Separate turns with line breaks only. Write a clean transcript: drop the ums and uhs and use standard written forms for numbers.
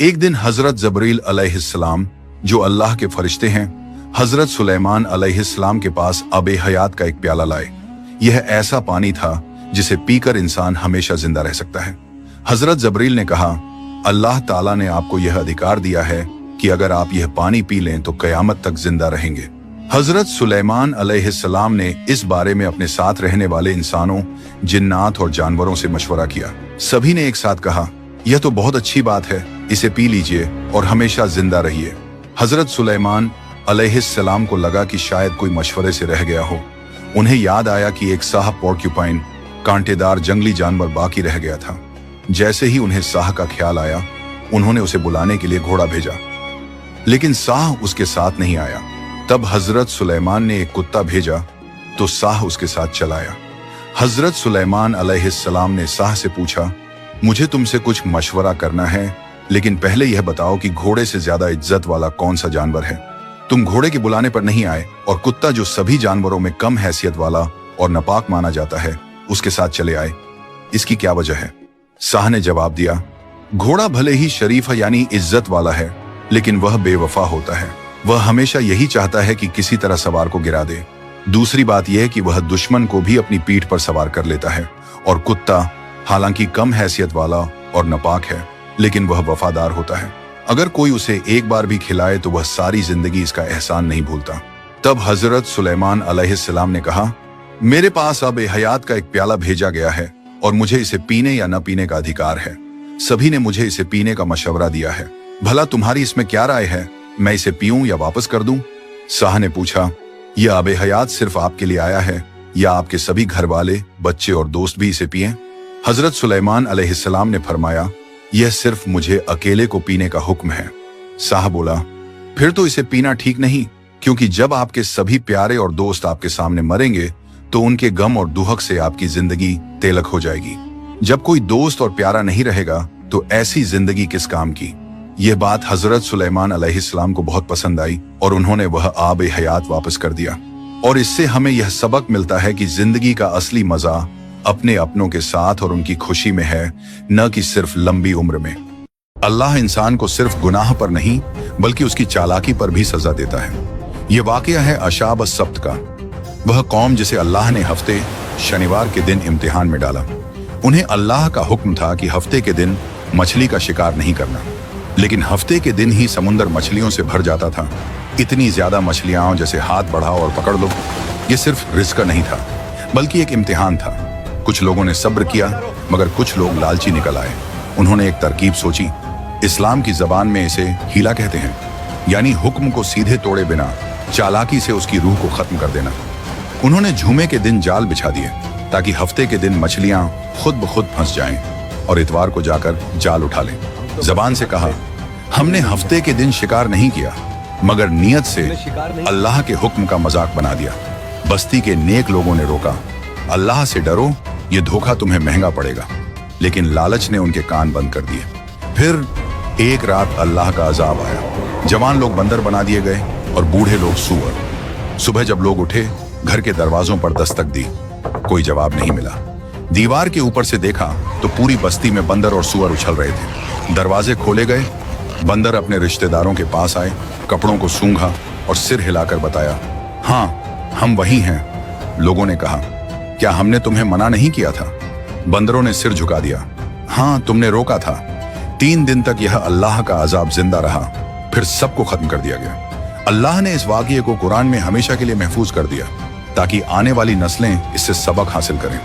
एक दिन हजरत जबरील अलैहिस्सलाम, जो अल्लाह के फरिश्ते हैं, हजरत सुलेमान अलैहिस्सलाम के पास आबे हयात का एक प्याला लाए। यह ऐसा पानी था जिसे पीकर इंसान हमेशा जिंदा रह सकता है। हजरत जबरील ने कहा, अल्लाह ताला ने आपको यह अधिकार दिया है कि अगर आप यह पानी पी लें तो कयामत तक जिंदा रहेंगे। हजरत सुलेमान अलैहिस्सलाम ने इस बारे में अपने साथ रहने वाले इंसानों, जिन्नात और जानवरों से मशवरा किया। सभी ने एक साथ कहा, यह तो बहुत अच्छी बात है, इसे पी लीजिए और हमेशा जिंदा रहिए। हजरत सुलेमान अलैहिस्सलाम को लगा कि शायद कोई मशवरे से रह गया हो। उन्हें याद आया कि एक साह पोर्क्यूपाइन, कांटेदार जंगली जानवर बाकी रह गया था। जैसे ही उन्हें साह का ख्याल आया, उन्होंने उसे बुलाने के लिए घोड़ा भेजा, लेकिन साह उसके साथ नहीं आया। तब हजरत सुलेमान ने एक कुत्ता भेजा तो साह उसके साथ चलाया। हजरत सुलेमान अलैहिस्सलाम ने साह से पूछा, मुझे तुमसे कुछ मशवरा करना है, लेकिन पहले यह बताओ कि घोड़े से ज्यादा इज्जत वाला कौन सा जानवर है। तुम घोड़े के बुलाने पर नहीं आए और कुत्ता, जो सभी जानवरों में कम हैसियत वाला और नापाक माना जाता है, उसके साथ चले आए। इसकी क्या वजह है? साह ने जवाब दिया, घोड़ा भले ही शरीफ यानी इज्जत वाला है, लेकिन वह बेवफा होता है। वह हमेशा यही चाहता है कि किसी तरह सवार को गिरा दे। दूसरी बात यह है कि वह दुश्मन को भी अपनी पीठ पर सवार कर लेता है। और कुत्ता हालांकि कम हैसियत वाला और नापाक है, लेकिन वह वफादार होता है। अगर कोई उसे एक बार भी खिलाए तो वह सारी जिंदगी इसका एहसान नहीं भूलता। तब हजरत सुलेमान अलैहिस्सलाम ने कहा, मेरे पास अब हयात का एक प्याला भेजा गया है और मुझे इसे पीने या न पीने का अधिकार है। सभी ने मुझे इसे पीने का मशवरा दिया है। भला तुम्हारी इसमें क्या राय है? मैं इसे पीऊं या वापस कर दूं? साह ने पूछा, यह आबे हयात सिर्फ आपके लिए आया है या आपके सभी घर वाले, बच्चे और दोस्त भी इसे पिएं? हजरत सुलेमान अलैहिस्सलाम ने फरमाया, यह सिर्फ मुझे अकेले को पीने का हुक्म है। साह बोला, फिर तो इसे पीना ठीक नहीं, क्योंकि जब आपके सभी प्यारे और दोस्त आपके सामने मरेंगे तो उनके गम और दुहक से आपकी जिंदगी तेलक हो जाएगी। जब कोई दोस्त और प्यारा नहीं रहेगा तो ऐसी जिंदगी किस काम की? यह बात हजरत सुलेमान अलैहिस्सलाम को बहुत पसंद आई और उन्होंने वह आब हयात वापस कर दिया। और इससे हमें यह सबक मिलता है कि जिंदगी का असली मजा अपने अपनों के साथ और उनकी खुशी में है, न कि सिर्फ लंबी उम्र में। अल्लाह इंसान को सिर्फ गुनाह पर नहीं बल्कि उसकी चालाकी पर भी सजा देता है। यह वाकया है अशाब सब्त का। वह कौम जिसे अल्लाह ने हफ्ते शनिवार के दिन इम्तिहान में डाला। उन्हें अल्लाह का हुक्म था कि हफ्ते के दिन मछली का शिकार नहीं करना, लेकिन हफ्ते के दिन ही समुंदर मछलियों से भर जाता था। इतनी ज्यादा मछलियां जैसे हाथ बढ़ाओ और पकड़ लो। ये सिर्फ रिस्क नहीं था बल्कि एक इम्तिहान था। कुछ लोगों ने सब्र किया, मगर कुछ लोग लालची निकल आए। उन्होंने एक तरकीब सोची। इस्लाम की जबान में इसे हीला कहते हैं, यानी हुक्म को सीधे तोड़े बिना चालाकी से उसकी रूह को खत्म कर देना। उन्होंने जुमे के दिन जाल बिछा दिए ताकि हफ्ते के दिन मछलियां खुद ब खुद फंस जाएं और इतवार को जाकर जाल उठा लें। जबान से कहा, हमने हफ्ते के दिन शिकार नहीं किया, मगर नियत से अल्लाह के हुक्म का मजाक बना दिया। बस्ती के नेक लोगों ने रोका, अल्लाह से डरो, ये धोखा तुम्हें महंगा पड़ेगा। लेकिन लालच ने उनके कान बंद कर दिए। फिर एक रात अल्लाह का अजाब आया। जवान लोग बंदर बना दिए गए और बूढ़े लोग सूअर। सुबह जब लोग उठे, घर के दरवाजों पर दस्तक दी, कोई जवाब नहीं मिला। दीवार के ऊपर से देखा तो पूरी बस्ती में बंदर और सूअर उछल रहे थे। दरवाजे खोले गए, बंदर अपने रिश्तेदारों के पास आए, कपड़ों को सूंघा और सिर हिलाकर बताया, हाँ हम वही हैं। लोगों ने कहा, क्या हमने तुम्हें मना नहीं किया था? बंदरों ने सिर झुका दिया, हाँ तुमने रोका था। 3 दिन तक यह अल्लाह का अजाब जिंदा रहा, फिर सबको खत्म कर दिया गया। अल्लाह ने इस वाक़ये को कुरान में हमेशा के लिए महफूज कर दिया ताकि आने वाली नस्लें इससे सबक हासिल करें।